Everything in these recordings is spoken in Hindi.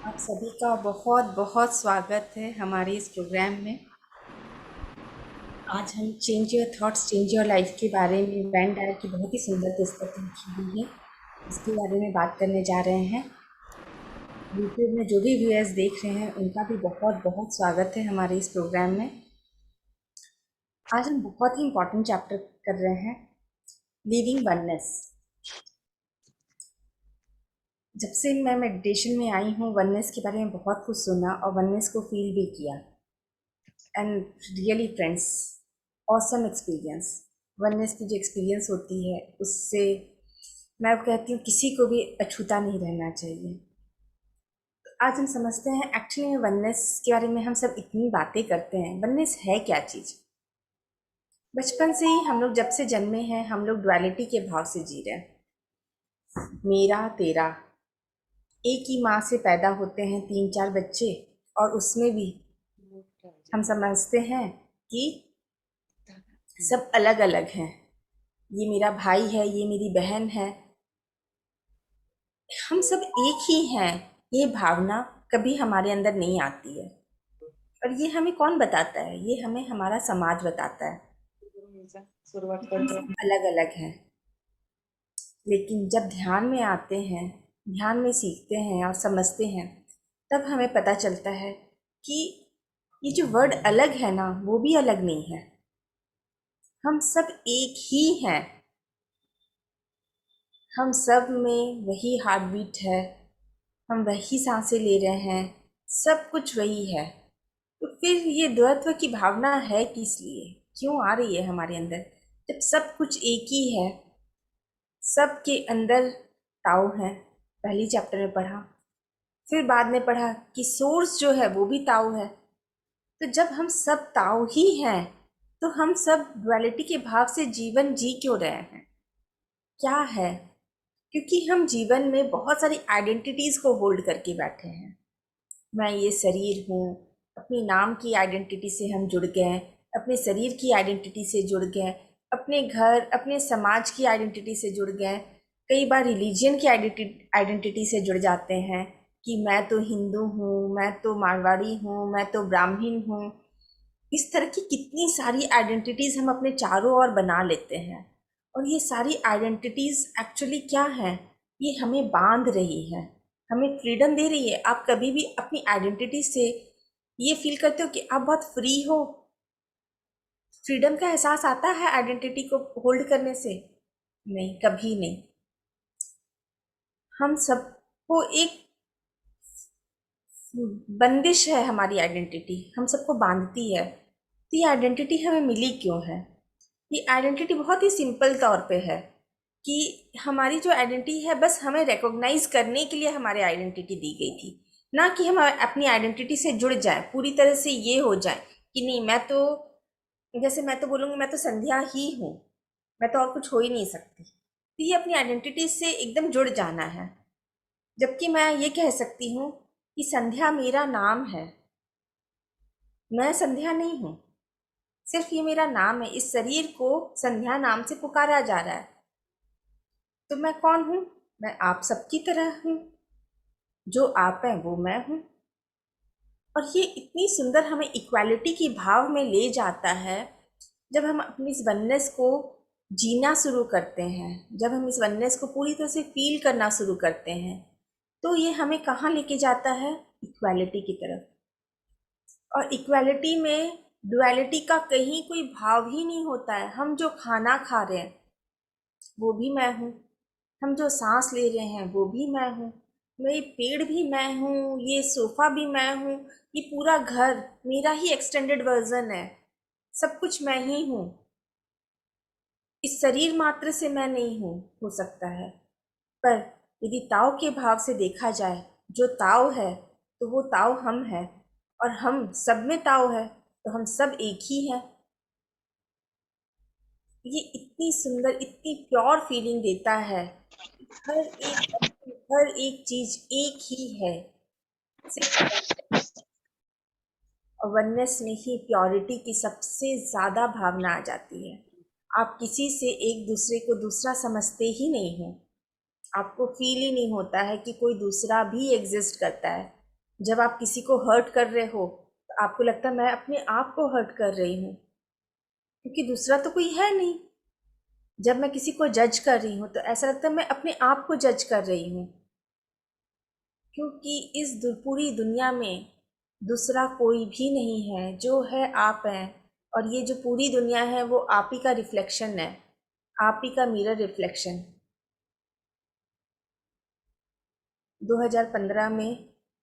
आप सभी का बहुत बहुत स्वागत है हमारे इस प्रोग्राम में। आज हम change your thoughts change your life के बारे में वैन डायर की बहुत ही सुंदर पुस्तक लिखी हुई है, इसके बारे में बात करने जा रहे हैं। यूट्यूब में जो भी व्यूअर्स देख रहे हैं उनका भी बहुत बहुत स्वागत है हमारे इस प्रोग्राम में। आज हम बहुत ही इम्पोर्टेंट चैप्टर कर रहे हैं, लिविंग वननेस। जब से मैं मेडिटेशन में आई हूँ वननेस के बारे में बहुत कुछ सुना और वननेस को फील भी किया। And really friends, awesome experience. Oneness की जो एक्सपीरियंस होती है उससे मैं कहती हूँ किसी को भी अछूता नहीं रहना चाहिए। तो आज हम समझते हैं एक्चुअली में वननेस के बारे में हम सब इतनी बातें करते हैं, वननेस है क्या चीज़। बचपन से ही हम लोग जब से जन्मे हैं हम लोग डुअलिटी के भाव से जी रहे हैं, मेरा तेरा। एक ही माँ से पैदा होते हैं 3-4 बच्चे और उसमें भी हम समझते हैं कि सब अलग अलग हैं। ये मेरा भाई है, ये मेरी बहन है, हम सब एक ही हैं। ये भावना कभी हमारे अंदर नहीं आती है। और ये हमें कौन बताता है? ये हमें हमारा समाज बताता है सुरुवात कि हम करते सब हैं। अलग अलग हैं। लेकिन जब ध्यान में आते हैं, ध्यान में सीखते हैं और समझते हैं, तब हमें पता चलता है कि ये जो वर्ड अलग है ना, वो भी अलग नहीं है। हम सब एक ही हैं। हम सब में वही हार्ट बीट है, हम वही सांसें ले रहे हैं, सब कुछ वही है। तो फिर ये द्वैत्व की भावना है किस लिए, क्यों आ रही है हमारे अंदर, जब सब कुछ एक ही है। सबके अंदर ताओ है, पहली चैप्टर में पढ़ा। फिर बाद में पढ़ा कि सोर्स जो है वो भी ताओ है। तो जब हम सब ताओ ही हैं तो हम सब डुअलिटी के भाव से जीवन जी क्यों रहे हैं? क्या है? क्योंकि हम जीवन में बहुत सारी आइडेंटिटीज को होल्ड करके बैठे हैं। मैं ये शरीर हूँ, अपनी नाम की आइडेंटिटी से हम जुड़ गए, अपने शरीर की आइडेंटिटी से जुड़ गए, अपने घर अपने समाज की आइडेंटिटी से जुड़ गए, कई बार रिलीजन की आइडेंटिटी से जुड़ जाते हैं कि मैं तो हिंदू हूँ, मैं तो मारवाड़ी हूँ, मैं तो ब्राह्मण हूँ। इस तरह की कितनी सारी आइडेंटिटीज हम अपने चारों ओर बना लेते हैं। और ये सारी आइडेंटिटीज एक्चुअली क्या है? ये हमें बांध रही है, हमें फ्रीडम दे रही है। आप कभी भी अपनी आइडेंटिटी से ये फील करते हो कि आप बहुत फ्री हो? फ्रीडम का एहसास आता है आइडेंटिटी को होल्ड करने से? नहीं, कभी नहीं। हम सबको एक बंदिश है, हमारी आइडेंटिटी हम सबको बांधती है। तो ये आइडेंटिटी हमें मिली क्यों है? ये आइडेंटिटी बहुत ही सिंपल तौर पे है कि हमारी जो आइडेंटिटी है बस हमें रिकॉग्नाइज करने के लिए हमारी आइडेंटिटी दी गई थी, ना कि हम अपनी आइडेंटिटी से जुड़ जाएं पूरी तरह से। ये हो जाए कि नहीं, मैं तो, जैसे मैं तो बोलूँगी मैं तो संध्या ही हूँ, मैं तो और कुछ हो ही नहीं सकती। तो ये अपनी आइडेंटिटी से एकदम जुड़ जाना है। जबकि मैं ये कह सकती हूँ कि संध्या मेरा नाम है, मैं संध्या नहीं हूँ। सिर्फ ये मेरा नाम है, इस शरीर को संध्या नाम से पुकारा जा रहा है। तो मैं कौन हूँ? मैं आप सबकी तरह हूँ, जो आप हैं वो मैं हूँ। और ये इतनी सुंदर हमें इक्वालिटी की भाव में ले जाता है। जब हम अपनी इस वननेस को जीना शुरू करते हैं, जब हम इस वननेस को पूरी तरह से फील करना शुरू करते हैं, तो ये हमें कहाँ लेके जाता है? इक्वालिटी की तरफ। और इक्वालिटी में डुअलिटी का कहीं कोई भाव ही नहीं होता है। हम जो खाना खा रहे हैं वो भी मैं हूँ, हम जो सांस ले रहे हैं वो भी मैं हूँ, मेरी पेड़ भी मैं हूँ, ये सोफा भी मैं हूँ, ये पूरा घर मेरा ही एक्सटेंडेड वर्जन है। सब कुछ मैं ही हूँ। इस शरीर मात्र से मैं नहीं हूँ, हो सकता है। पर यदि ताओ के भाव से देखा जाए, जो ताओ है तो वो ताओ हम है। और हम सब में ताओ है, तो हम सब एक ही हैं। ये इतनी सुंदर, इतनी प्योर फीलिंग देता है। हर एक वस्तु, हर एक चीज एक ही है, सिर्फ अवेयरनेस में ही प्योरिटी की सबसे ज्यादा भावना आ जाती है। आप किसी से एक दूसरे को दूसरा समझते ही नहीं हो, आपको फील ही नहीं होता है कि कोई दूसरा भी एग्जिस्ट करता है। जब आप किसी को हर्ट कर रहे हो तो आपको लगता है मैं अपने आप को हर्ट कर रही हूँ, क्योंकि दूसरा तो कोई है नहीं। जब मैं किसी को जज कर रही हूँ तो ऐसा लगता है मैं अपने आप को जज कर रही हूँ, क्योंकि इस पूरी दुनिया में दूसरा कोई भी नहीं है, जो है आप हैं। और ये जो पूरी दुनिया है वो आप ही का रिफ्लेक्शन है, आप ही का मिरर रिफ्लेक्शन। 2015 में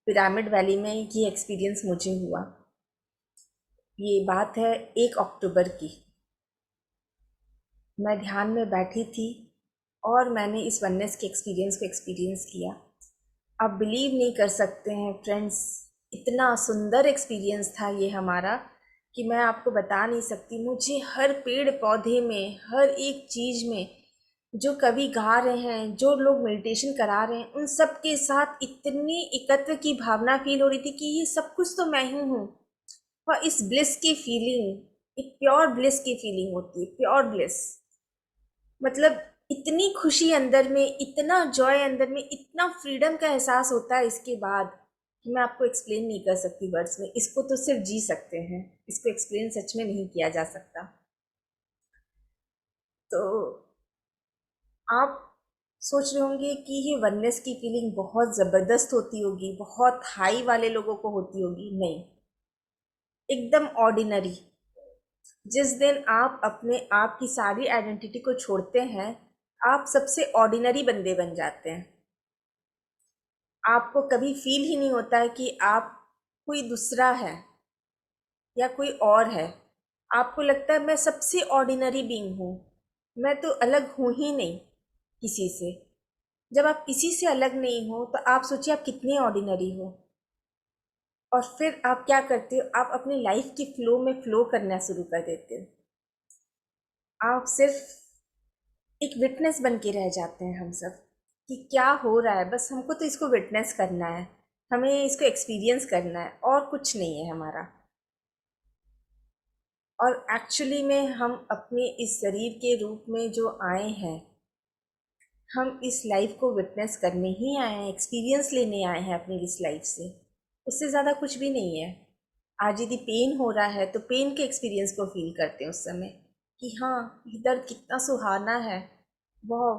पिरामिड वैली में ये एक्सपीरियंस मुझे हुआ। ये बात है 1 अक्टूबर की। मैं ध्यान में बैठी थी और मैंने इस वननेस के एक्सपीरियंस को एक्सपीरियंस किया। आप बिलीव नहीं कर सकते हैं फ्रेंड्स, इतना सुंदर एक्सपीरियंस था ये हमारा कि मैं आपको बता नहीं सकती। मुझे हर पेड़ पौधे में, हर एक चीज़ में, जो कवि गा रहे हैं, जो लोग मेडिटेशन करा रहे हैं, उन सब के साथ इतनी एकत्व की भावना फील हो रही थी कि ये सब कुछ तो मैं ही हूँ। और इस ब्लिस की फीलिंग, एक प्योर ब्लिस की फीलिंग होती है, प्योर ब्लिस। मतलब इतनी खुशी अंदर में, इतना जॉय अंदर में, इतना फ्रीडम का एहसास होता है इसके बाद कि मैं आपको एक्सप्लेन नहीं कर सकती वर्ड्स में। इसको तो सिर्फ जी सकते हैं, इसको एक्सप्लेन सच में नहीं किया जा सकता। तो आप सोच रहे होंगे कि ये वननेस की फीलिंग बहुत ज़बरदस्त होती होगी, बहुत हाई वाले लोगों को होती होगी। नहीं, एकदम ऑर्डिनरी। जिस दिन आप अपने आप की सारी आइडेंटिटी को छोड़ते हैं, आप सबसे ऑर्डिनरी बंदे बन जाते हैं। आपको कभी फील ही नहीं होता है कि आप कोई दूसरा है या कोई और है। आपको लगता है मैं सबसे ऑर्डिनरी बीइंग हूँ, मैं तो अलग हूँ ही नहीं किसी से। जब आप किसी से अलग नहीं हो तो आप सोचिए आप कितने ऑर्डिनरी हो। और फिर आप क्या करते हो, आप अपनी लाइफ की फ्लो में फ्लो करना शुरू कर देते हो। आप सिर्फ एक विटनेस बन के रह जाते हैं हम सब, कि क्या हो रहा है, बस हमको तो इसको विटनेस करना है, हमें इसको एक्सपीरियंस करना है, और कुछ नहीं है हमारा। और एक्चुअली में हम अपने इस शरीर के रूप में जो आए हैं, हम इस लाइफ को विटनेस करने ही आए हैं, एक्सपीरियंस लेने आए हैं अपनी इस लाइफ से। उससे ज़्यादा कुछ भी नहीं है। आज यदि पेन हो रहा है तो पेन के एक्सपीरियंस को फील करते हैं उस समय, कि हाँ ये दर्द कितना सुहाना है, वाह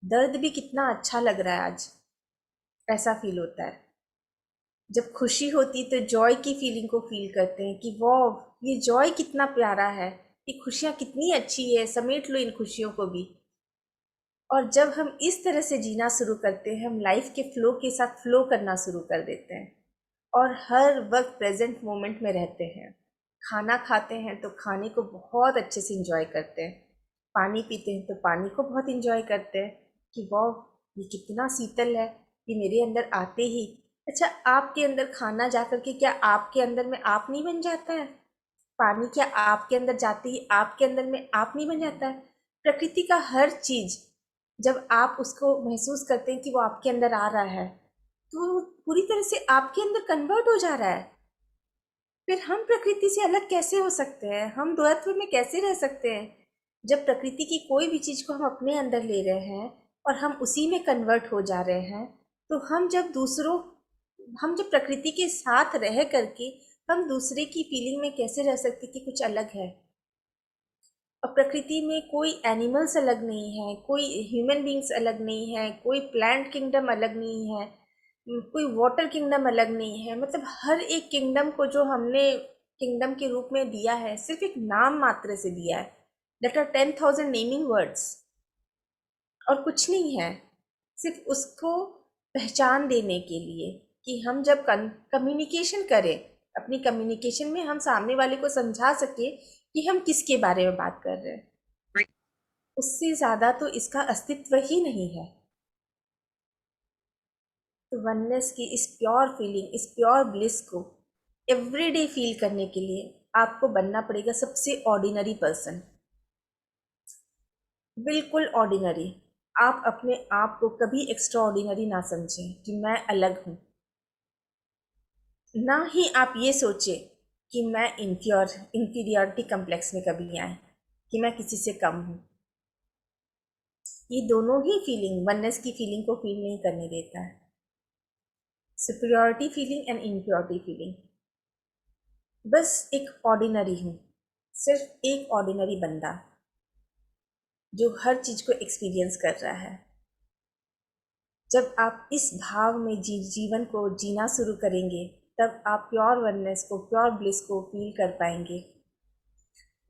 दर्द भी कितना अच्छा लग रहा है आज, ऐसा फील होता है। जब खुशी होती तो जॉय की फीलिंग को फील करते हैं कि वाह ये जॉय कितना प्यारा है, ये खुशियाँ कितनी अच्छी है, समेट लो इन खुशियों को भी। और जब हम इस तरह से जीना शुरू करते हैं, हम लाइफ के फ्लो के साथ फ्लो करना शुरू कर देते हैं और हर वक्त प्रेजेंट मोमेंट में रहते हैं। खाना खाते हैं तो खाने को बहुत अच्छे से इंजॉय करते हैं, पानी पीते हैं तो पानी को बहुत इंजॉय करते हैं कि वाह ये कितना शीतल है, ये मेरे अंदर आते ही। अच्छा, आपके अंदर खाना जा कर के क्या आपके अंदर में आप नहीं बन जाता है? पानी क्या आपके अंदर जाते ही आपके अंदर में आप नहीं बन जाता है? प्रकृति का हर चीज़ जब आप उसको महसूस करते हैं कि वो आपके अंदर आ रहा है, तो वो पूरी तरह से आपके अंदर कन्वर्ट हो जा रहा है। फिर हम प्रकृति से अलग कैसे हो सकते हैं? हम द्वैत्व में कैसे रह सकते हैं? जब प्रकृति की कोई भी चीज़ को हम अपने अंदर ले रहे हैं और हम उसी में कन्वर्ट हो जा रहे हैं, तो हम जब प्रकृति के साथ रह करके हम दूसरे की फीलिंग में कैसे रह सकते कि कुछ अलग है? और प्रकृति में कोई एनिमल्स अलग नहीं है, कोई ह्यूमन बींग्स अलग नहीं है, कोई प्लांट किंगडम अलग नहीं है, कोई वाटर किंगडम अलग नहीं है। मतलब हर एक किंगडम को जो हमने किंगडम के रूप में दिया है, सिर्फ एक नाम मात्र से दिया है। दैट आर 10,000 नेमिंग वर्ड्स, और कुछ नहीं है। सिर्फ उसको पहचान देने के लिए कि हम जब कम्युनिकेशन करें, अपनी कम्युनिकेशन में हम सामने वाले को समझा सके कि हम किसके बारे में बात कर रहे हैं। उससे ज़्यादा तो इसका अस्तित्व ही नहीं है। तो वननेस की इस प्योर फीलिंग, इस प्योर ब्लिस को एवरीडे फील करने के लिए आपको बनना पड़ेगा सबसे ऑर्डिनरी पर्सन, बिल्कुल ऑर्डिनरी। आप अपने आप को कभी एक्स्ट्रा ऑर्डिनरी ना समझें कि मैं अलग हूँ। ना ही आप ये सोचें कि मैं इंफीरियरिटी कम्प्लेक्स में कभी आए, कि मैं किसी से कम हूँ। ये दोनों ही फीलिंग वननेस की फीलिंग को फील नहीं करने देता है। Superiority feeling and inferiority feeling. बस एक ऑर्डिनरी हूँ, सिर्फ एक ऑर्डिनरी बंदा जो हर चीज़ को एक्सपीरियंस कर रहा है। जब आप इस भाव में जीवन को जीना शुरू करेंगे, तब आप प्योर वननेस को, प्योर ब्लिस को फील कर पाएंगे।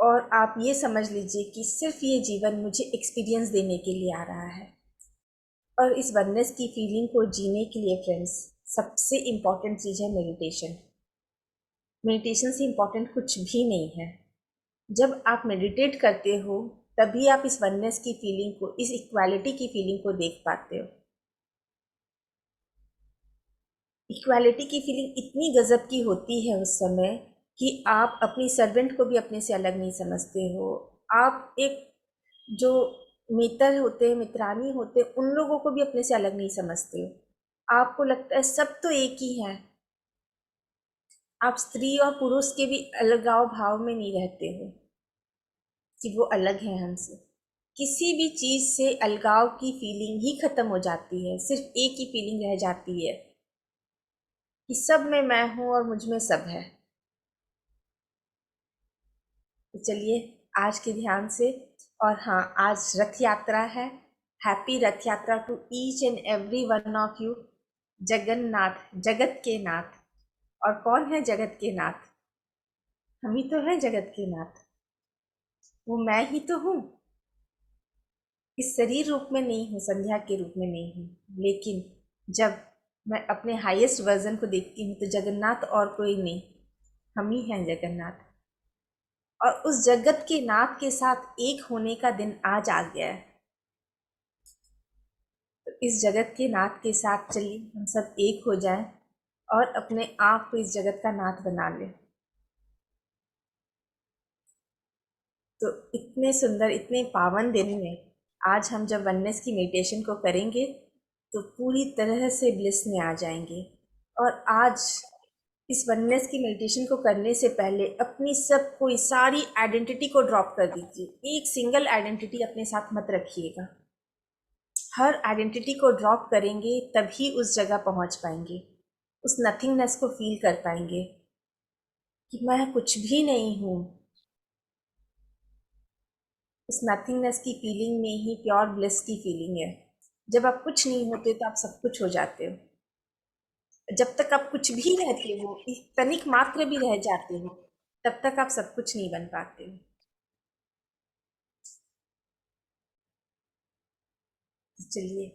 और आप ये समझ लीजिए कि सिर्फ ये जीवन मुझे एक्सपीरियंस देने के लिए आ रहा है। और इस वननेस की फीलिंग को जीने के लिए फ्रेंड्स, सबसे इम्पॉर्टेंट चीज़ है मेडिटेशन। मेडिटेशन से इम्पॉर्टेंट कुछ भी नहीं है। जब आप मेडिटेट करते हो, तभी आप इस वननेस की फीलिंग को, इस इक्वालिटी की फीलिंग को देख पाते हो। इक्वालिटी की फीलिंग इतनी गजब की होती है उस समय कि आप अपनी सर्वेंट को भी अपने से अलग नहीं समझते हो। आप एक जो मित्र होते हैं, मित्रानी होते हैं, उन लोगों को भी अपने से अलग नहीं समझते हो। आपको लगता है सब तो एक ही हैं। आप स्त्री और पुरुष के भी अलगाव भाव में नहीं रहते हो कि वो अलग हैं हमसे। किसी भी चीज़ से अलगाव की फीलिंग ही खत्म हो जाती है, सिर्फ एक ही फीलिंग रह जाती है कि सब में मैं हूँ और मुझ में सब है। तो चलिए आज के ध्यान से, और हाँ, आज रथ यात्रा है। Happy Rath Yatra to each and every one of you. Jagannath, जगत के नाथ। और कौन है जगत के नाथ? हम ही तो हैं जगत के नाथ। वो मैं ही तो हूँ। इस शरीर रूप में नहीं हूँ, संध्या के रूप में नहीं हूँ, लेकिन जब मैं अपने हाईएस्ट वर्जन को देखती हूँ तो जगन्नाथ और कोई नहीं, हम ही हैं जगन्नाथ। और उस जगत के नाथ के साथ एक होने का दिन आज आ गया है। तो इस जगत के नाथ के साथ चलिए हम सब एक हो जाएं और अपने आप को इस जगत का नाथ बना लें। तो इतने सुंदर, इतने पावन दिन में आज हम जब वननेस की मेडिटेशन को करेंगे तो पूरी तरह से ब्लिस में आ जाएंगे। और आज इस वननेस की मेडिटेशन को करने से पहले अपनी सब कोई सारी आइडेंटिटी को ड्रॉप कर दीजिए। एक सिंगल आइडेंटिटी अपने साथ मत रखिएगा। हर आइडेंटिटी को ड्रॉप करेंगे तभी उस जगह पहुंच पाएंगे, उस नथिंगनेस को फील कर पाएंगे कि मैं कुछ भी नहीं हूँ। उस नथिंगनेस की फीलिंग में ही प्योर ब्लिस की फीलिंग है। जब आप कुछ नहीं होते तो आप सब कुछ हो जाते हो। जब तक आप कुछ भी रहते हो, एक तनिक मात्र भी रह जाते हो, तब तक आप सब कुछ नहीं बन पाते हो। तो चलिए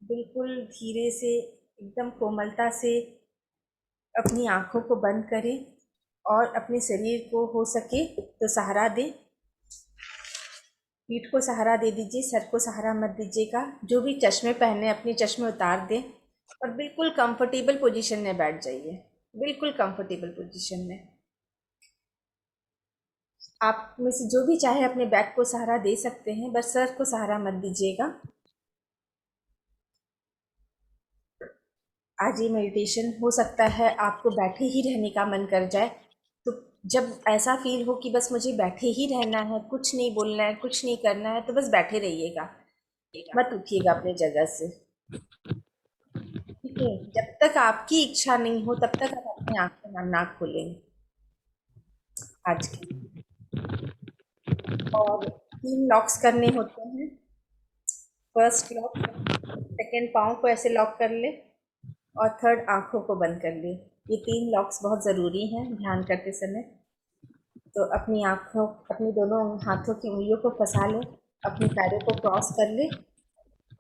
बिल्कुल धीरे से, एकदम कोमलता से अपनी आंखों को बंद करें और अपने शरीर को हो सके तो सहारा दें। पीठ को सहारा दे दीजिए, सर को सहारा मत दीजिएगा। जो भी चश्मे पहने अपने चश्मे उतार दें और बिल्कुल कंफर्टेबल पोजीशन में बैठ जाइए। बिल्कुल कंफर्टेबल पोजीशन में। आप में से जो भी चाहे अपने बैक को सहारा दे सकते हैं, बस सर को सहारा मत दीजिएगा। आज ये मेडिटेशन हो सकता है आपको बैठे ही रहने का मन कर जाए। तो जब ऐसा फील हो कि बस मुझे बैठे ही रहना है, कुछ नहीं बोलना है, कुछ नहीं करना है, तो बस बैठे रहिएगा, मत उठिएगा अपने जगह से। ठीक है, जब तक आपकी इच्छा नहीं हो तब तक आप अपनी आंखें ना खोलें आज की। और 3 लॉक्स करने होते हैं। फर्स्ट लॉक, सेकेंड पाँव को ऐसे लॉक कर ले, और थर्ड आंखों को बंद कर ले। ये 3 लॉक्स बहुत ज़रूरी हैं ध्यान करते समय। तो अपनी आंखों, अपनी दोनों हाथों की उंगलियों को फंसा ले, अपने पैरों को क्रॉस कर ले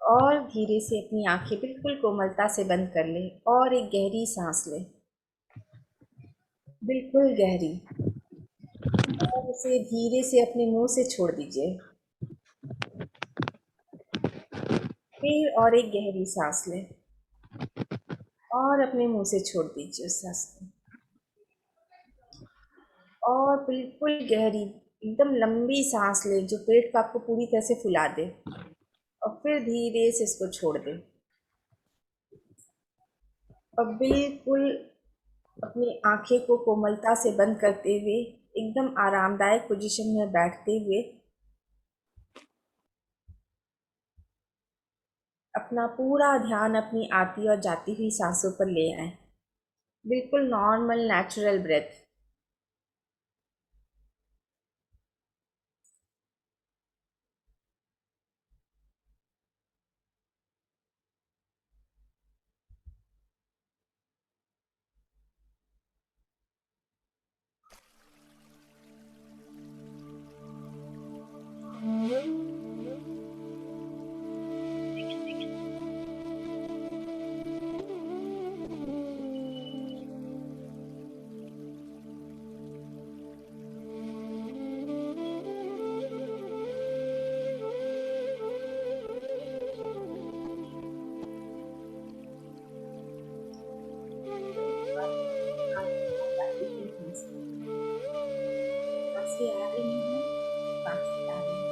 और धीरे से अपनी आंखें बिल्कुल कोमलता से बंद कर ले और एक गहरी सांस ले, बिल्कुल गहरी। और उसे धीरे से अपने मुंह से छोड़ दीजिए। फिर और एक गहरी सांस लें और अपने मुंह से छोड़ दीजिए उस सांस को। और बिल्कुल गहरी, एकदम लंबी सांस लें जो पेट को आपको पूरी तरह से फुला दे, और फिर धीरे से इसको छोड़ दें। और बिल्कुल अपनी आंखें को कोमलता से बंद करते हुए, एकदम आरामदायक पोजीशन में बैठते हुए अपना पूरा ध्यान अपनी आती और जाती हुई सांसों पर ले आए। बिल्कुल नॉर्मल नेचुरल ब्रेथ। सांसें आ रही हैं, सांसें आ रही हैं।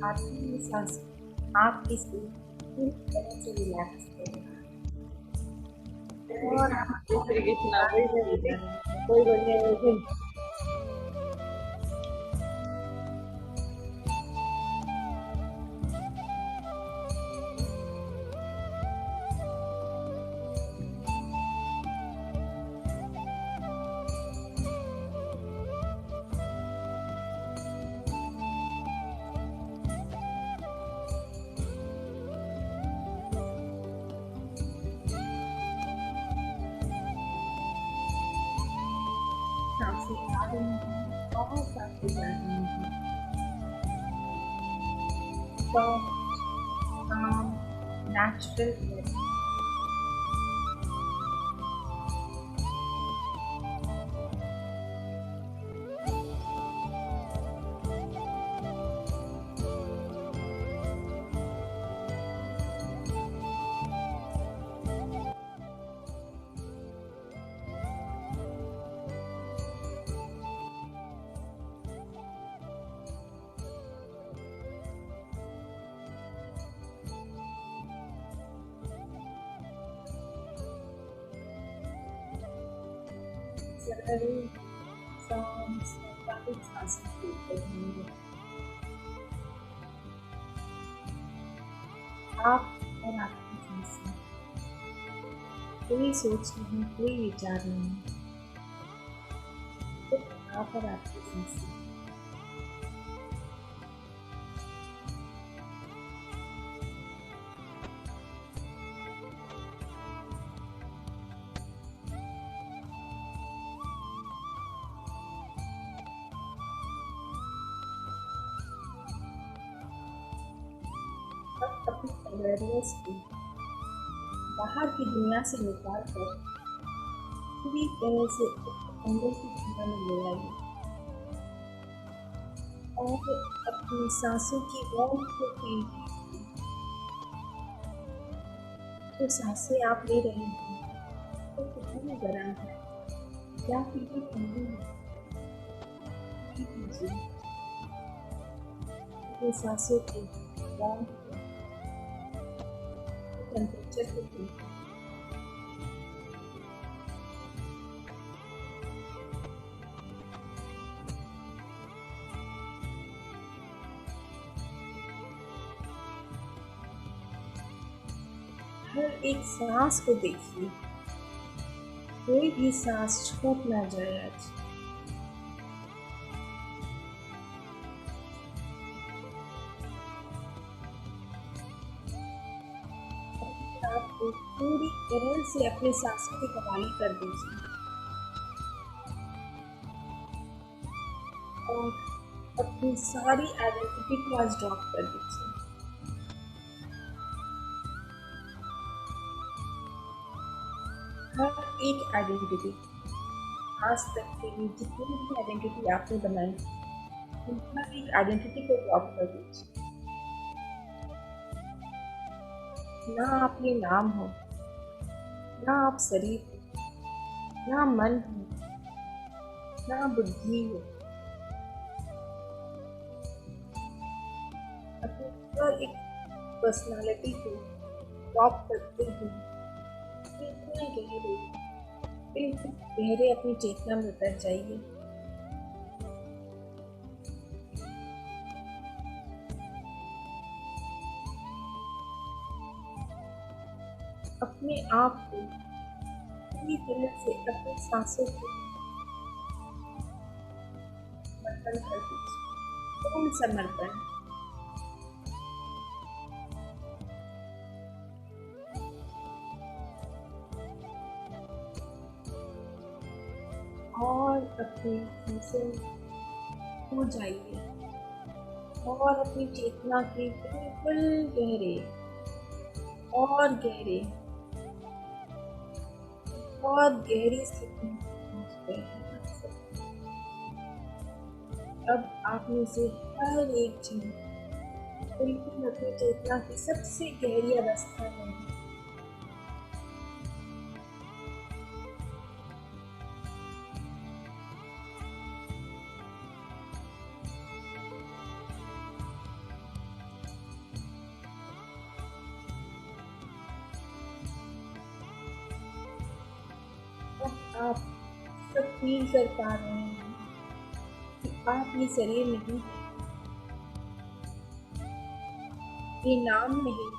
आती हुई सांस आपकी पूरी तरह से रिलैक्स करेगा और आप जय श्री कृष्णा वही मैं ले बोली जा रहे हैं। कोई बढ़िया नहीं। सांसें आ रही हैं और सांसें जा रही हैं। Soft, calm, natural breath. सरल शांत स्वभाविक सांसों के ऊपर होंगे। आप और आपकी सांसें, कोई सोच नहीं, कोई विचार नहीं, सिर्फ आप और आपकी सांसें। अब अपनी अवेयरनेस को बाहर की दुनिया से निकाल कर पूरी तरह से अंदर की दुनिया में ले आइए और अपनी सांसों की वार्मथ को फील कीजिए। जो सांसें आप ले रहे हैं वो कितनी गर्म है, क्या कितनी ठंडी है, फील कीजिए अपनी सांसों की वार्मथ टेम्परेचर को फील कीजिए। हर एक सांस को देखिए, कोई भी सांस छूट ना जाए आज। आपको पूरी तरह से अपनी सांसों की कमाई कर दीजिए और अपनी सारी आइडेंटिटी को आज ड्रॉप कर दीजिए। हर एक आइडेंटिटी, आज तक के लिए जितनी भी आइडेंटिटी आपने बनाई, उन हर एक आइडेंटिटी को ड्रॉप कर दीजिए। ना आपने नाम हो, ना आप शरीर हो, ना मन हो, ना बुद्धि हो। अपने ऊपर एक पर्सनालिटी को ड्रॉप करते हुए बिल्कुल गहरे, बिल्कुल गहरे अपनी चेतना में उतर जाइए। अपने आप को पूरी तरह से अपनी सांसों को समर्पण कर दीजिए, पूर्ण समर्पण। और अपनी सांसों खो जाइए और अपनी चेतना के बिल्कुल गहरे और गहरे, बहुत गहरी स्थिति में पहुंच गए हैं। अब आप में से हर एक जन बिल्कुल अपनी चेतना की सबसे गहरी अवस्था में है। अब आप सब फील कर पा रहे हैं कि आप ये शरीर नहीं है, ये नाम नहीं है,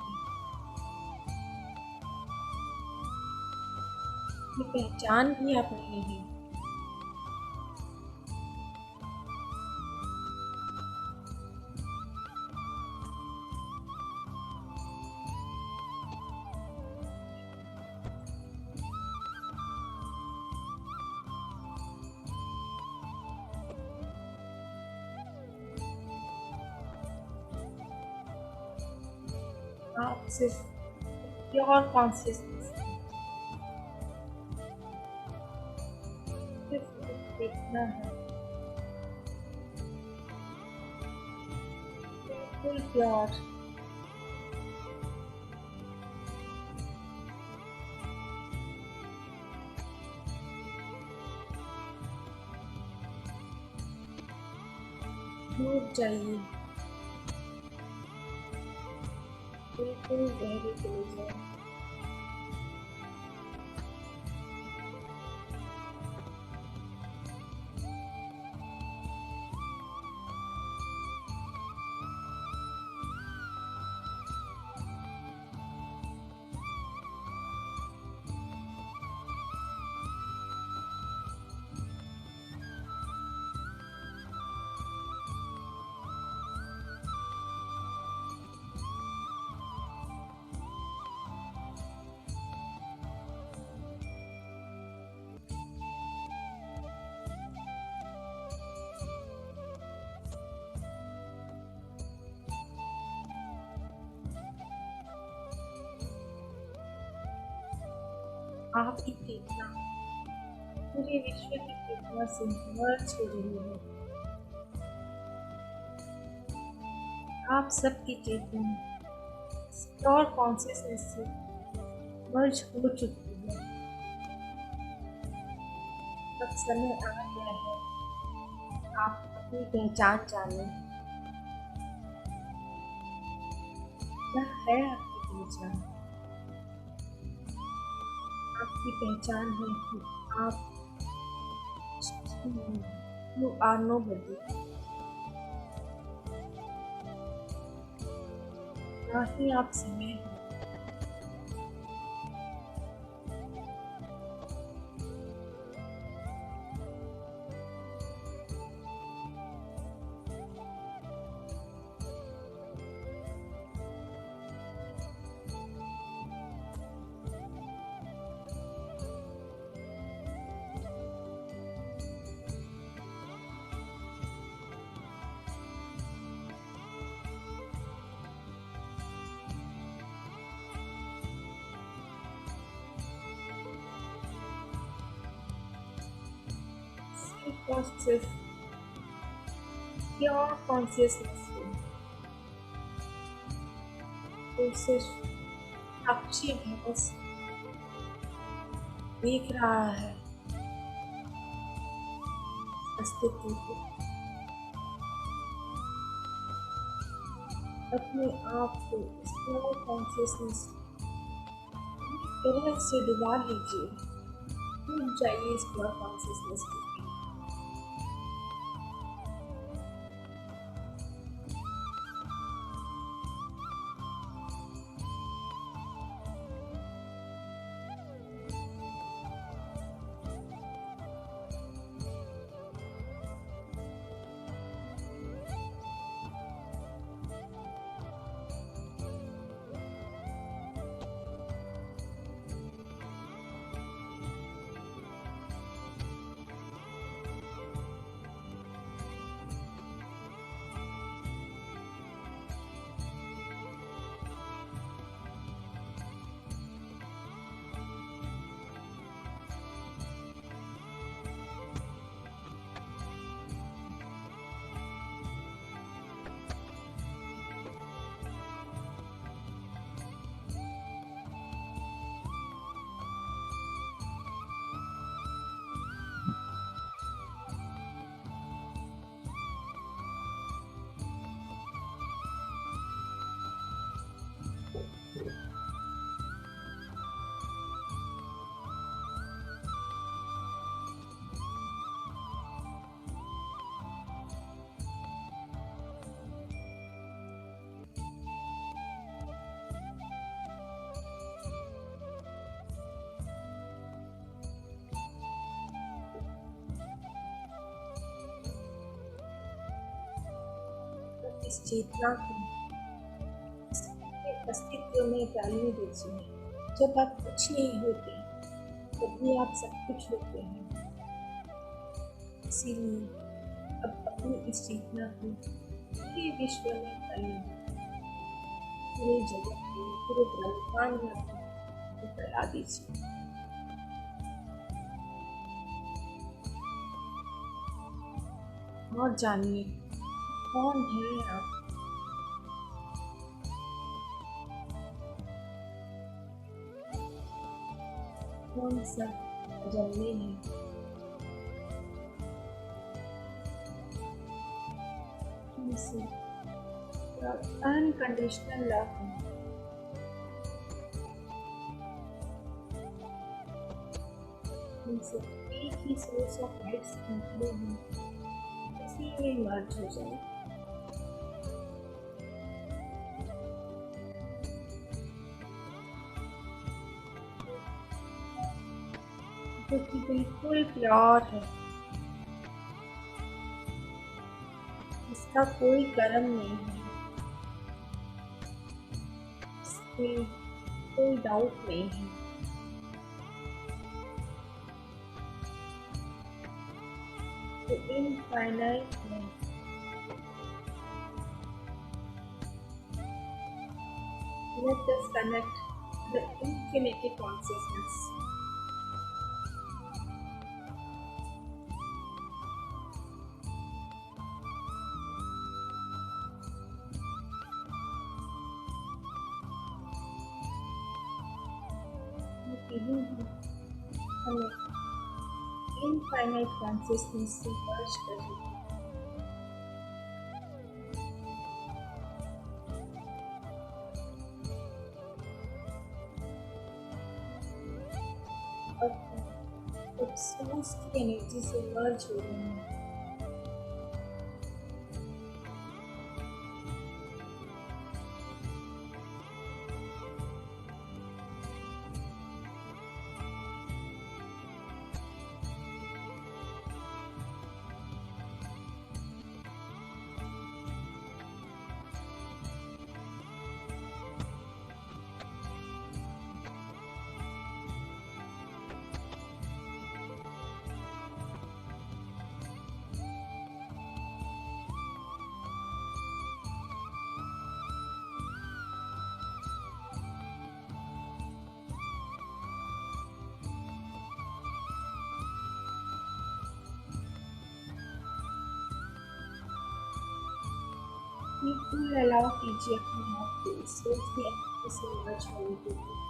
ये पहचान भी आप नहीं है। आप सिर्फ प्योर कॉन्शियसनेस, सिर्फ कुछ देखना है, बिल्कुल प्योर। डूब जाइए, बिल्कुल गहरे चले जाए। आपकी चेतना पूरे विश्व की चेतना से मर्ज हो रही है। आप सबकी चेतना प्योर कॉन्शियसनेस से मर्ज हो चुकी है। अब समय आ गया है आप अपनी पहचान जाने। क्या है आपकी पहचान? आपकी पहचान है कि आप यू आर नोबडी, ना ही आप समय हो। सिर्फ और सिर्फ प्योर कॉन्शियसनेस हो, तो सिर्फ साक्षी है बस। देख रहा है अस्तित्व को, अपने आप को स्लो कॉन्शियसनेस तरह से डुबा लीजिए, डूब जाइए इस प्योर कॉन्शियसनेस में। इस चेतना को इसके अस्तित्व में डालने दीजिए। जब आप कुछ नहीं होते तभी आप सब कुछ होते हैं। इसीलिए अब अपनी इस चेतना को पूरे विश्व में फैलाइए, पूरे जगत में, पूरे ब्रह्मांड में फैला दीजिए। और जानिए कौन है आप। कौन सा जन्मे हैं। किसी अनकंडीशनल लव है। उनसे एक ही सोर्स ऑफ लाइट्स निकले हैं, उसी में मर्ज हो जाए। जो कि बिल्कुल प्योर है, इसका कोई कर्म नहीं है, इसमें कोई डाउट नहीं है। तो इनफाइनाइट है, let us connect the infinity consciousness. हमें इनफाइनाइट कॉन्शियसनेस से मर्ज करें। और सोर्स की एनर्जी से मर्ज हो रहे हैं। बिल्कुल अलाउ कीजिए अपने आप को इस सोच की एनर्जी से मर्ज होने के लिए।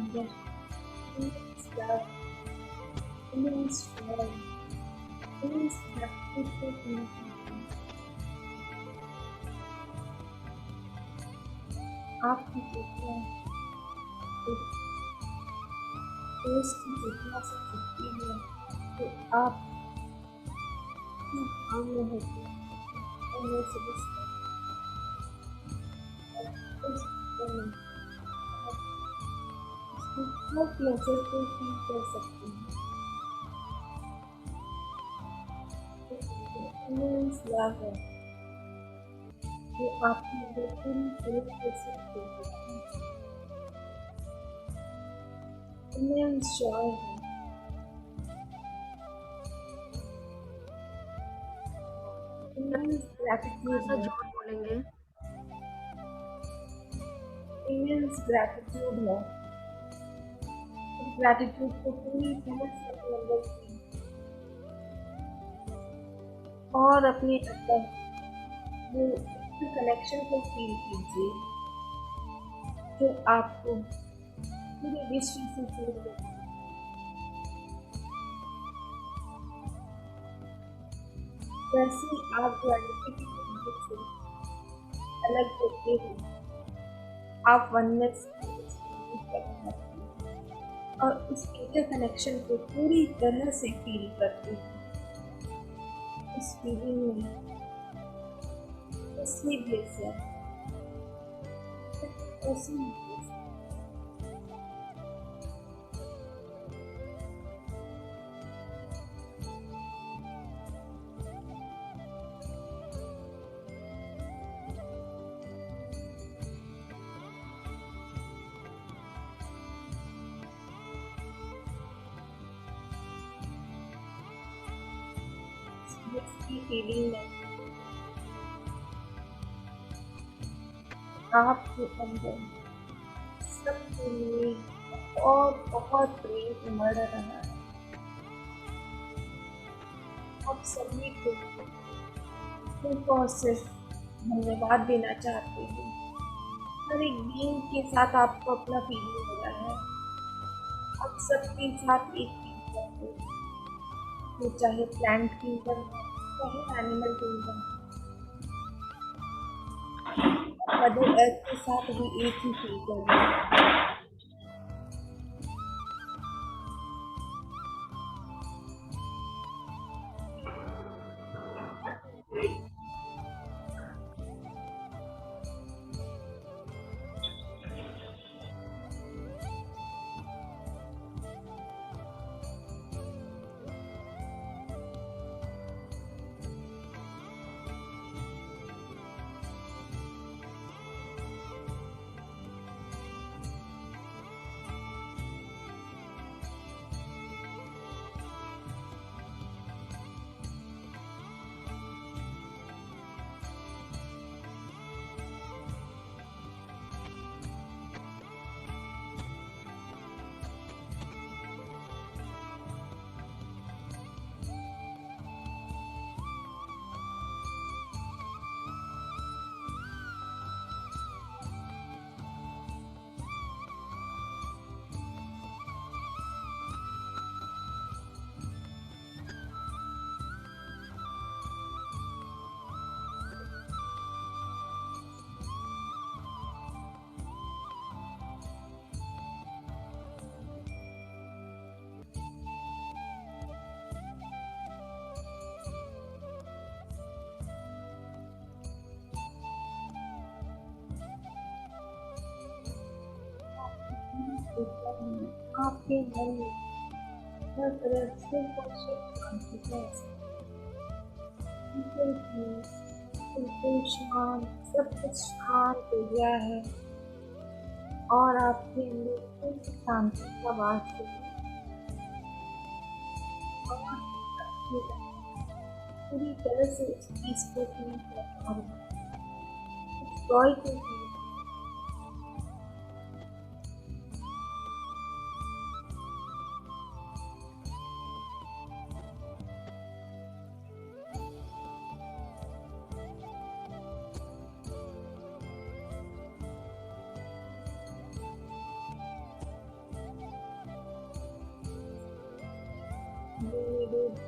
अंदर immense love, immense joy, immense gratitude for being आपकी बेटियाँ एक दोस्त की जितना से सकती है तो आप अपने काम में होते हैं उन्हें समझते हैं उस में आप उसकी हर प्लेजर को फील कर सकते हैं इमेंस लव है जो आपकी पूरी तरह से सकते हैं इमेंस जॉय है इमेंस थोड़ा ग्रैटिट्यूड सा है जोर बोलेंगे। इमेंस ग्रैटिट्यूड है ग्रैटिट्यूड को पूरी तरह से अपने अंदर फील और अपने अंदर वो कनेक्शन को फील कीजिए जो आपको पूरे विश्व से जोड़ देता है वैसे ही आप जो आइडेंटिटी की मदद से अलग होते हो आप वननेस करते हैं और उस इंटरकनेक्शन को पूरी तरह से फील करते हैं इस फीलिंग में असली ब्लिस है असली ब्लिस की फीलिंग में आपके अंदर सबके लिए और बहुत प्रेम उमड़ रहा है आप सभी को सिर्फ और सिर्फ धन्यवाद देना चाहते हैं हर एक बीइंग के साथ आपको अपना फीलिंग हो रहा है आप सबके साथ एक फील करते हैं वो चाहे प्लांट किंगडम चाहे एनिमल किंगडम मदर अर्थ के साथ भी एक ही फील कर रहे हैं आपके मन में हर तरफ से शांति है बिल्कुल शांत सब कुछ शांत हो गया है और आपके अंदर पूरी शांति का वास है और आपके पूरी तरह से इस चीज को फील कर पा रहे हैं इस जॉय को फील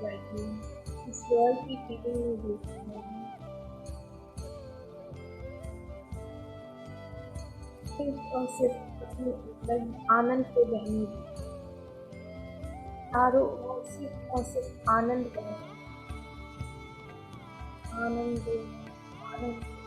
एग्जैक्टली इस वर्ल्ड की फीलिंग में देखती हूँ सिर्फ और सिर्फ अपने मतलब आनंद को बहने दी चारों ओर सिर्फ और सिर्फ आनंद बह रहा है आनंद आनंद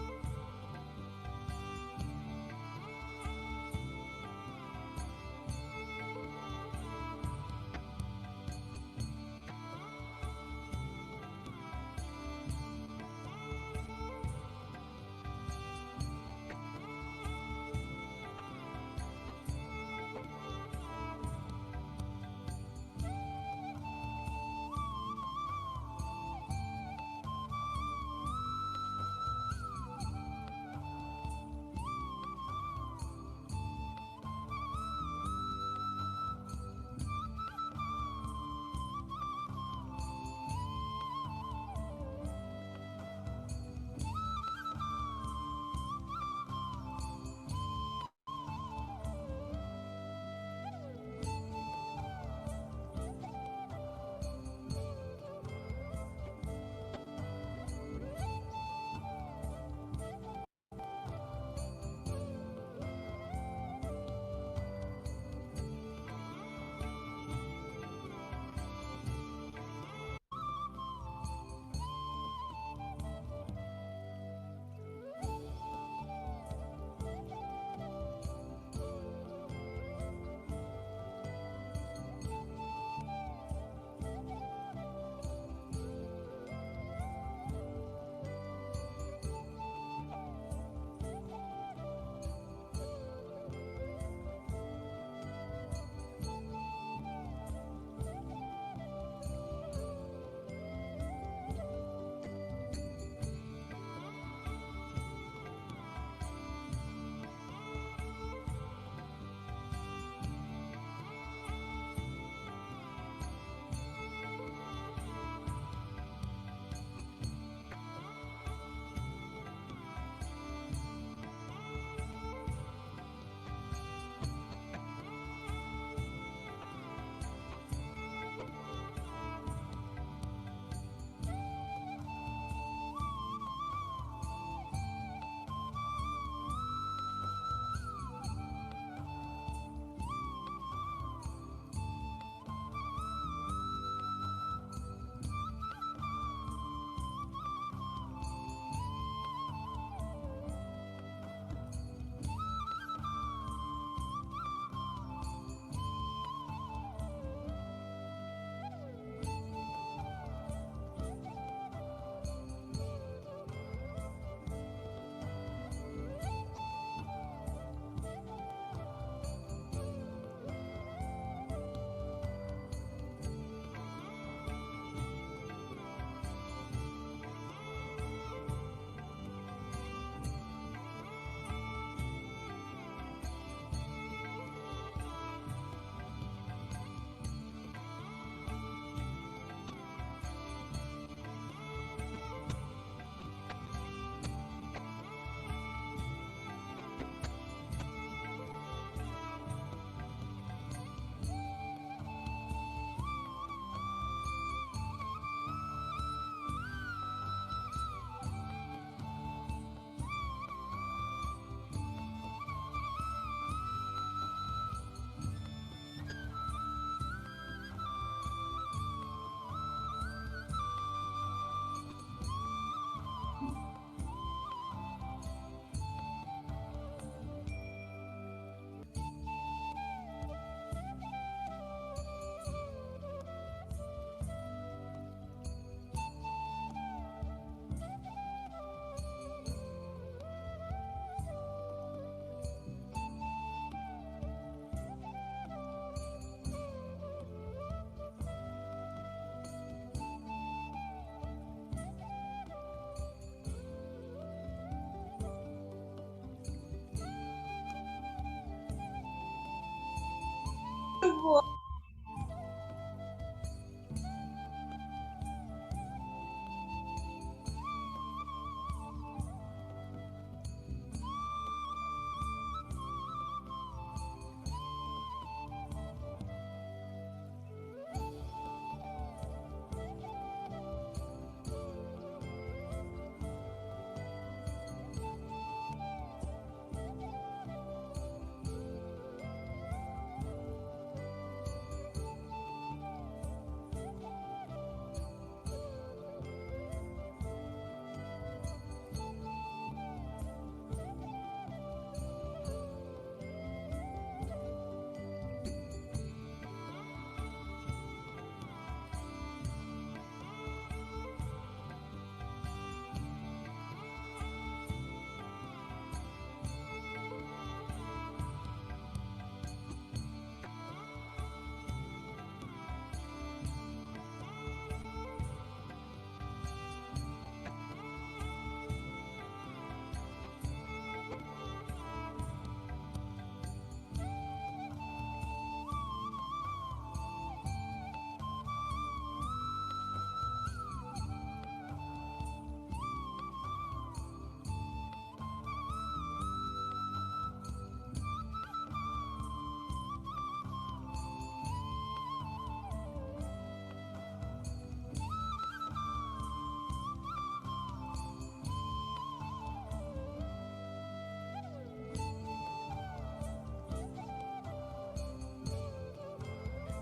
वो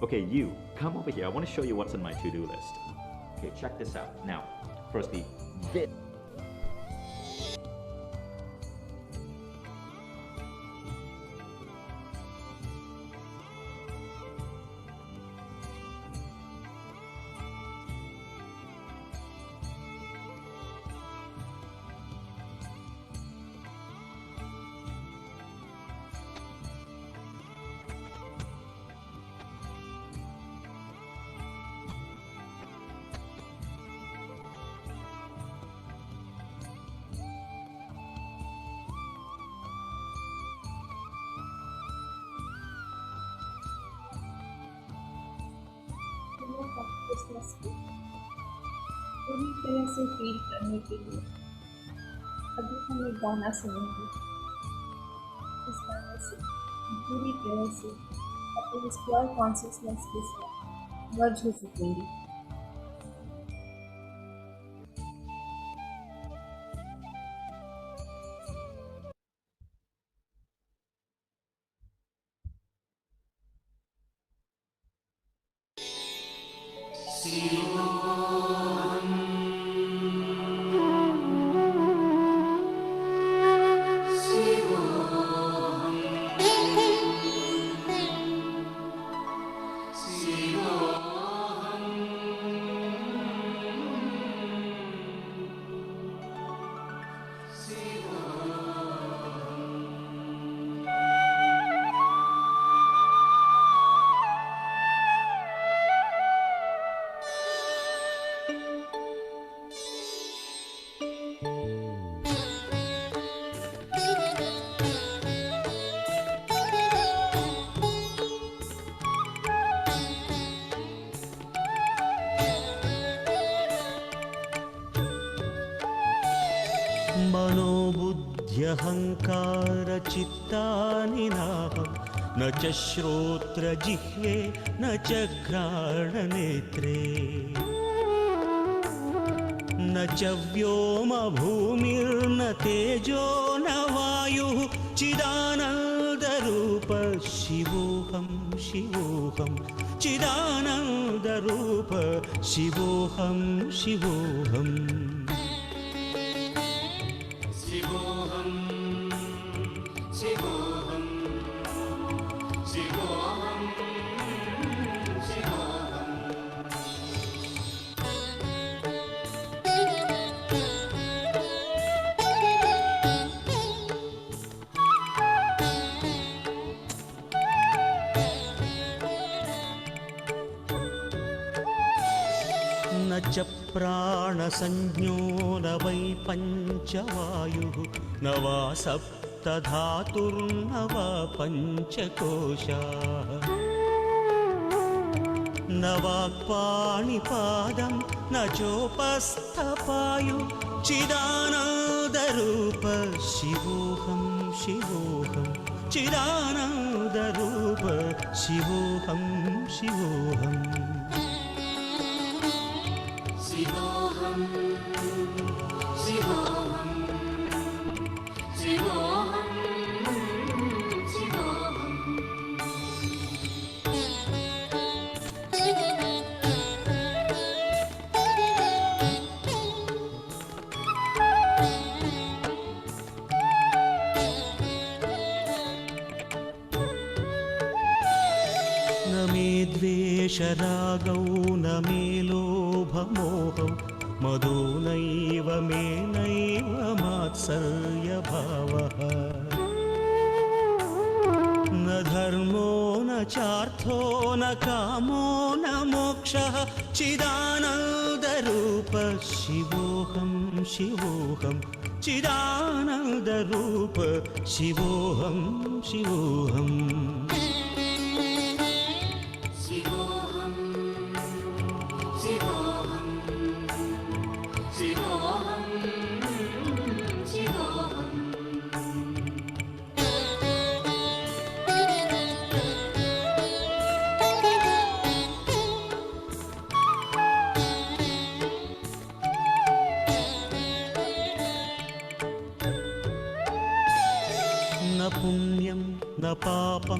Okay, you, come over here. I want to show you what's on my to-do list. Okay, check this out. Now, firstly, this. Consciousness को पूरी तरह से फील करने के लिए अभी हम एक गाना सुनेंगे। इस गाने से पूरी तरह से अपने स्क्वायर कॉन्शियसनेस के साथ मर्ज हो सकेंगे। मनोबुद्ध्यहङ्कारचित्तानि नाहं न च श्रोत्रजिह्वे न च घ्राणनेत्रे न च व्योमभूमिर्न तेजो न वायुः चिदानन्दरूप शिवोऽहं शिवोऽहं चिदानन्दरूप शिवोऽहं शिवोऽहम् न च प्राणसंज्ञो न वै पञ्चवायुः न वा सप्तधातुर्न वा पञ्चकोशाः न वाक्पाणिपादं न चोपस्थपायुः चिदानन्दरूप शिवोऽहं शिवोऽहं चिदानन्दरूप शिवोऽहं शिवोऽहम् शिवोऽहं शिवोऽहं शिवोऽहं शिवोऽहम् न मे द्वेषरागौ न मे लोभमोहौ मदो नैव मे नैव मात्सर्यभावः न धर्मो न चार्थो न कामो न मोक्षः चिदानन्दरूप शिवोऽहं शिवोऽहं चिदानन्दरूप शिवोऽहं शिवोऽहम् न पुण्यं न पापं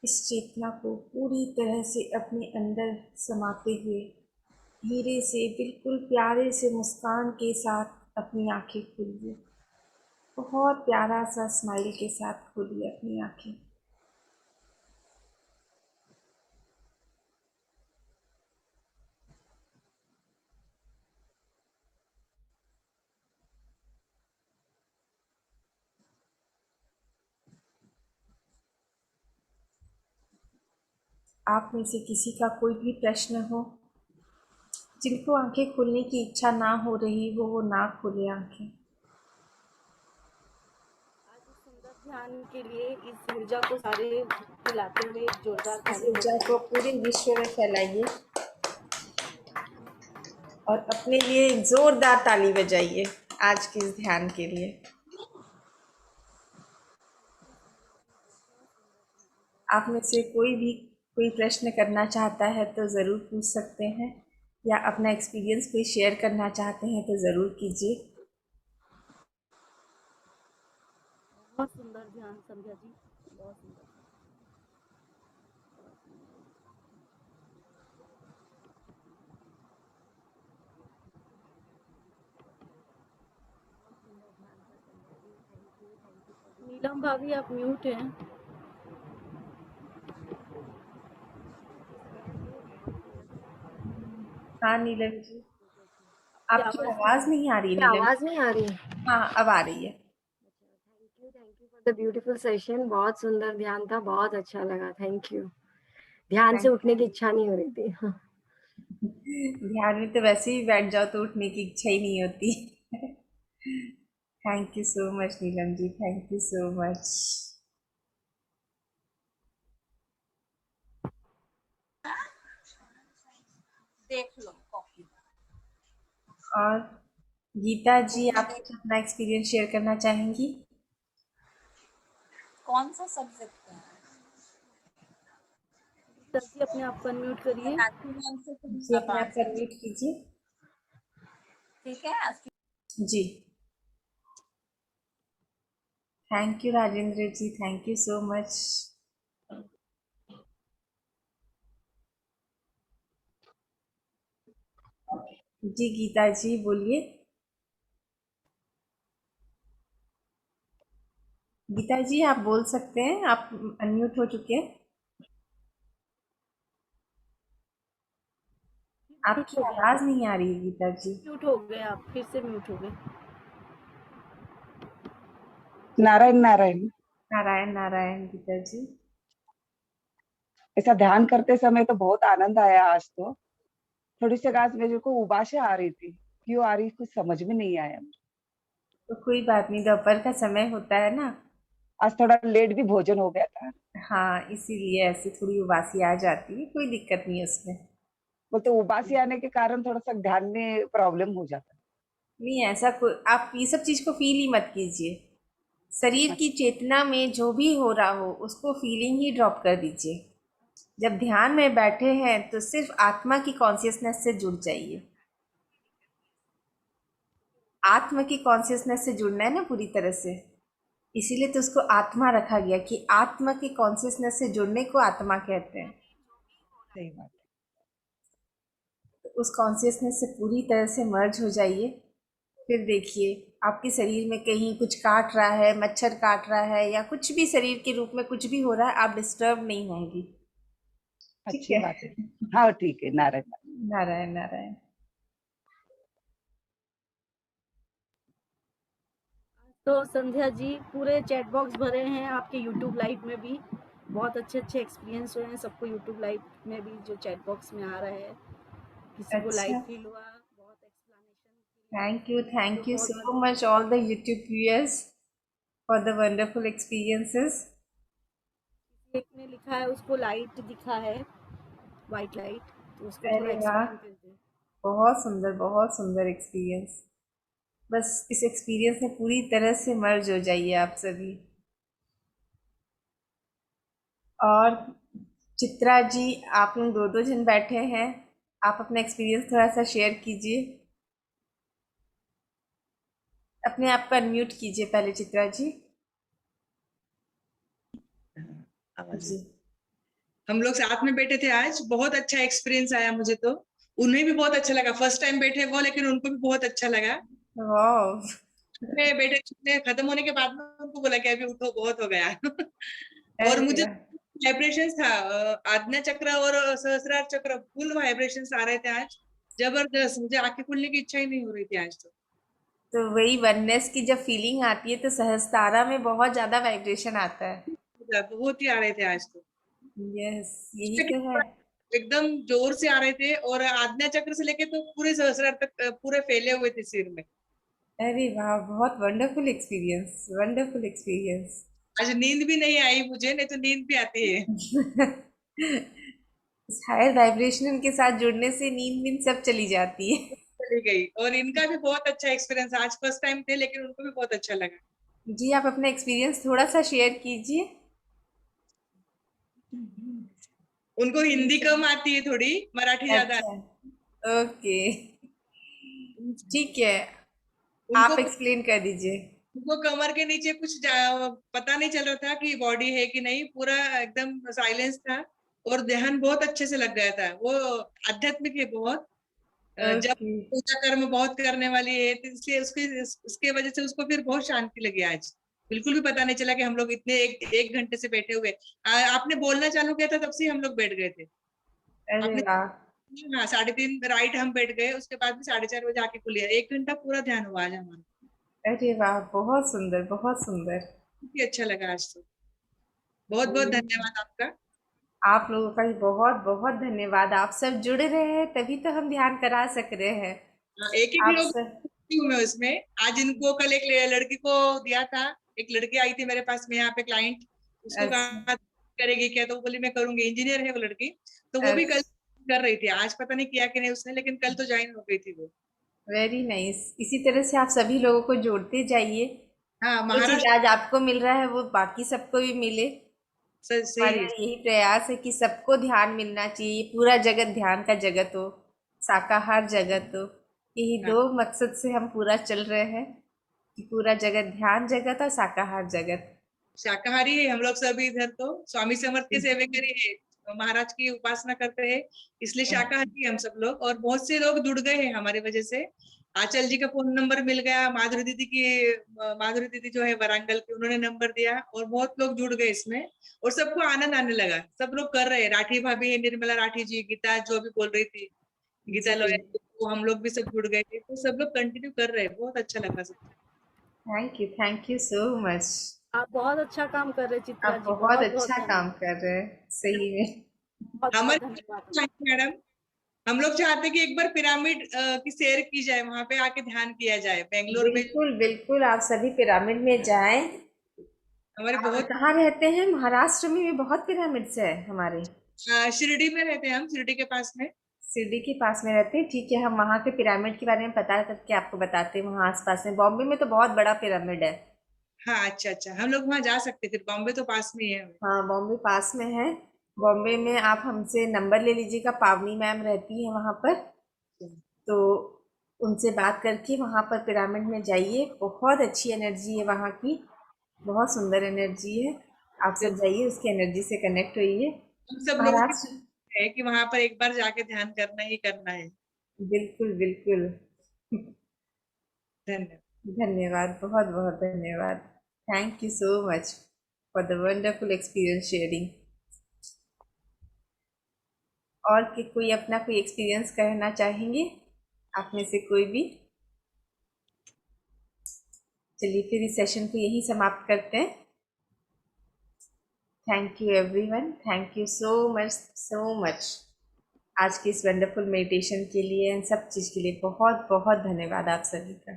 इस चेतना को पूरी तरह से अपने अंदर समाते हुए धीरे से बिल्कुल प्यारे से मुस्कान के साथ अपनी आंखें खोलिए। बहुत प्यारा सा स्माइल के साथ खोलिए अपनी आंखें। आप में से किसी का कोई भी प्रश्न हो, जिनको आंखें खोलने की इच्छा ना हो रही हो, वो ना खोले आंखें। आज इस सुंदर ध्यान के लिए इस ऊर्जा को सारे फैलाते हुए एक जोरदार इस ताली ऊर्जा बजाएं। को पूरे विश्व में फैलाइए और अपने लिए एक जोरदार ताली बजाइए आज के इस ध्यान के लिए। आप में से कोई भी कोई प्रश्न करना चाहता है तो ज़रूर पूछ सकते हैं, या अपना एक्सपीरियंस कोई शेयर करना चाहते हैं तो ज़रूर कीजिए। बहुत सुंदर ध्यान संध्या जी, बहुत सुंदर। नीलम भाभी आप म्यूट हैं। हाँ नीलम जी, आपकी आपकी आवाज आवाज़ नहीं आ रही नीलम। आवाज नहीं आ रही। हाँ अब आ रही है। Thank you for the beautiful session. बहुत सुंदर ध्यान था, बहुत अच्छा लगा। Thank you. ध्यान से थैंक उठने की इच्छा नहीं हो रही थी। ध्यान में तो वैसे ही बैठ जाओ तो उठने की इच्छा ही नहीं होती। Thank you so much Neelam ji, thank you so much. देख लो कॉफी। और गीता जी, आप कुछ अपना एक्सपीरियंस शेयर करना चाहेंगी? कौन सा सब्जेक्ट है? सर जी अपने आप को अनम्यूट करिए। राखी मैम से जी अब अपने आप आंसर अनम्यूट कीजिए। ठीक है। जी thank you Rajendra ji, thank you so much. जी गीता जी बोलिए। गीता जी आप बोल सकते हैं, आप अनम्यूट हो चुके हैं। म्यूट आपकी हो गए आप, आवाज़ नहीं आ रही है गीता जी। म्यूट हो गए आप, फिर से म्यूट हो गए। नारायण नारायण। नारायण नारायण गीता जी। ऐसा ध्यान करते समय तो बहुत आनंद आया आज तो। थोड़ी सी आज मेरे को उबाशें आ रही थी, क्यों आ रही कुछ समझ में नहीं आया। तो कोई बात नहीं, दोपहर का समय होता है ना। आज थोड़ा लेट भी भोजन हो गया था। हाँ इसीलिए ऐसी थोड़ी उबासी आ जाती है, कोई दिक्कत नहीं है उसमें। बोलते उबासी आने के कारण थोड़ा सा ध्यान में प्रॉब्लम हो जाता नहीं ऐसा कोई, आप ये सब चीज़ को फील ही मत कीजिए। शरीर है। की चेतना में जो भी हो रहा हो उसको फीलिंग ही ड्रॉप कर दीजिए। जब ध्यान में बैठे हैं तो सिर्फ आत्मा की कॉन्शियसनेस से जुड़ जाइए। आत्मा की कॉन्शियसनेस से जुड़ना है ना पूरी तरह से, इसीलिए तो उसको आत्मा रखा गया कि आत्मा की कॉन्शियसनेस से जुड़ने को आत्मा कहते हैं। सही बात तो उस कॉन्शियसनेस से पूरी तरह से मर्ज हो जाइए। फिर देखिए आपके शरीर में कहीं कुछ काट रहा है, मच्छर काट रहा है या कुछ भी शरीर के रूप में कुछ भी हो रहा है, आप डिस्टर्ब नहीं होंगी। है। ठीक अच्छी है। बात है। हाँ ठीक है। नारायण। नारायण नारायण। तो संध्या जी पूरे चैट बॉक्स भरे हैं आपके यूट्यूब लाइव में भी। बहुत अच्छे अच्छे एक्सपीरियंस हुए हैं सबको यूट्यूब लाइव में भी, जो चैट बॉक्स में आ रहे हैं। किसी को अच्छा, लाइव फील हुआ, बहुत एक्सप्लेनेशन थैंक जो यू बहुत so much all the YouTube viewers for the wonderful experiences. एक ने लिखा है उसको लाइट दिखा है, वाइट लाइट, तो उसको थोड़ा अरे वाह, एक्सप्लेन कर दे। बहुत सुंदर एक्सपीरियंस। बस इस एक्सपीरियंस में पूरी तरह से मर्ज हो जाइए आप सभी। और चित्रा जी, आप लोग दो दो जन बैठे हैं, आप अपना एक्सपीरियंस थोड़ा सा शेयर कीजिए। अपने आप को अनम्यूट कीजिए पहले चित्रा जी। आवाज जी हम लोग साथ में बैठे थे आज, बहुत अच्छा एक्सपीरियंस आया मुझे तो। उन्हें भी बहुत अच्छा लगा, फर्स्ट टाइम बैठे वो, लेकिन उनको भी बहुत अच्छा लगा। वाह। मैं बैठे छुट्टियां खत्म होने के बाद में उनको बोला कि अभी उठो, बहुत हो गया। और अरे मुझे वाह। वाइब्रेशंस था, आज्ञा चक्र और सहस्रार चक्र, फुल वाइब्रेशंस आ रहे थे आज, जबरदस्त। मुझे आंखें खोलने की इच्छा ही नहीं हो रही थी आज तो। तो वही वननेस की जब फीलिंग आती है तो सहस्तारा में बहुत ज्यादा वाइब्रेशन आता है। बहुत ही आ रहे थे आज तो। यस, यही तो है। एकदम जोर से आ रहे थे, और आज्ञा चक्र से लेके तो पूरे सहस्रार तक पूरे फैले हुए थे सिर में। अरे वाह, बहुत वंडरफुल एक्सपीरियंस, वंडरफुल एक्सपीरियंस। आज नींद भी नहीं आई मुझे, नहीं तो नींद भी आती है। हायर वाइब्रेशन के साथ जुड़ने से नींद वींद सब चली जाती है। चली गई। और इनका भी बहुत अच्छा एक्सपीरियंस, आज फर्स्ट टाइम थे लेकिन उनको भी बहुत अच्छा लगा। जी, आप अपना एक्सपीरियंस थोड़ा सा शेयर कीजिए। उनको हिंदी कम आती है थोड़ी, मराठी ज्यादा अच्छा, ओके, ठीक है, उनको आप एक्सप्लेन कर दीजिए। उनको कमर के नीचे कुछ पता नहीं चल रहा था कि बॉडी है कि नहीं, पूरा एकदम साइलेंस था। और ध्यान बहुत अच्छे से लग गया था। वो आध्यात्मिक है बहुत, जब ओके। पूजा कर्म बहुत करने वाली है, तो इसलिए उसके वजह से उसको फिर बहुत शांति लगी आज। बिल्कुल भी पता नहीं चला कि हम लोग इतने एक घंटे से बैठे हुए। आपने बोलना चालू किया था तब से हम लोग बैठ गए थे। अरे आपने, वाह। हाँ, 3:30 राइट हम बैठ गए, उसके बाद में 4:30 बजे आके खुली। 1 घंटा पूरा ध्यान हुआ आज हमारा। अरे वाह, बहुत सुंदर, बहुत सुंदर। बहुत ही अच्छा लगा आज तो। बहुत बहुत धन्यवाद आपका। आप लोगों का भी बहुत बहुत धन्यवाद। आप सब जुड़ रहे हैं तभी तो हम ध्यान करा सक रहे हैं। एक एक आप लोग सब। हूँ मैं उसमें। आज इनको कल एक लड़की को दिया था। एक लड़की आई थी मेरे पास में यहाँ पे, क्लाइंट। उसको अच्छा। कहा करेगी क्या, तो वो बोली मैं करूंगी। इंजीनियर है वो लड़की। तो वो भी कल अच्छा। कर रही थी। आज पता नहीं किया कि नहीं उसने, लेकिन कल तो ज्वाइन हो गई थी वो। Very nice. इसी तरह से आप सभी लोगों को जोड़ते जाइए। हाँ, जो चीज महाराष्ट्र। आज आपको मिल रहा है वो बाकी सबको भी मिले। सही हमारा है। यही प्रयास है कि सबको ध्यान मिलना चाहिए, पूरा जगत ध्यान का जगत हो, शाकाहार जगत हो। यही हाँ, दो मकसद से हम पूरा चल रहे हैं कि पूरा जगत ध्यान जगत और शाकाहार जगत। शाकाहारी है हम लोग सभी इधर तो। स्वामी समर्थ के सेवेकरी है, तो महाराज की उपासना करते हैं, इसलिए शाकाहारी है हम सब लोग। और बहुत से लोग जुड़ गए हैं हमारी वजह से। आंचल जी का फोन नंबर मिल गया, माधुरी दीदी जो है वरांगल की, उन्होंने नंबर दिया, और बहुत लोग जुड़ गए इसमें। और सबको आनंद आने लगा, सब लोग कर रहे हैं। राठी भाभी है, निर्मला राठी जी, गीता जो भी बोल रही थी, गीता जी, लोया, तो हम लोग भी सब जुड़ गए थे, तो सब लोग कंटिन्यू कर रहे हैं। बहुत अच्छा लगा सब। Thank you so much. आप बहुत अच्छा काम कर रहे हैं चित्रा आप जी, बहुत बहुत बहुत अच्छा काम धन्यवाद। कर रहे हैं, सही में। बहुत बहुत धन्यवाद। हमारे मैडम, हम लोग चाहते हैं कि एक बार पिरामिड की सैर की जाए, वहां पे आके ध्यान किया जाए बेंगलोर में। बिल्कुल बिल्कुल, आप सभी पिरामिड में जाएं। हमारे आप बहुत कहाँ रहते हैं? महाराष्ट्र में भी बहुत पिरामिड्स है हमारे। शिरडी में रहते हैं हम, शिरडी के पास में। शिरडी के पास में रहते हैं, ठीक है, हम वहाँ के पिरामिड के बारे में पता करके आपको बताते हैं। वहाँ आसपास में बॉम्बे में तो बहुत बड़ा पिरामिड है। हाँ, अच्छा अच्छा, हम लोग वहां जा सकते हैं फिर, बॉम्बे तो पास में ही है हमें। हाँ, बॉम्बे पास में है। बॉम्बे में आप हमसे नंबर ले लीजिएगा, पावनी मैम रहती है वहाँ पर। तो उनसे बात करके वहाँ पर पिरामिड में जाइए, बहुत अच्छी एनर्जी है वहाँ की, बहुत सुंदर एनर्जी है। आप सब जाइए, उसकी एनर्जी से कनेक्ट होइए। हम सब लोगों की महाराष्ट्र। है कि वहां पर एक बार जाके ध्यान करना ही करना है। बिल्कुल बिल्कुल। धन्यवाद। धन्यवाद, बहुत बहुत धन्यवाद। Thank you so much for the wonderful experience sharing. और कि कोई अपना कोई एक्सपीरियंस कहना चाहेंगे आप में से कोई भी? चलिए फिर इस सेशन को यहीं समाप्त करते हैं। Thank you everyone, thank you so much आज की इस वंडरफुल मेडिटेशन के लिए, इन सब चीज़ के लिए बहुत बहुत धन्यवाद आप सभी का।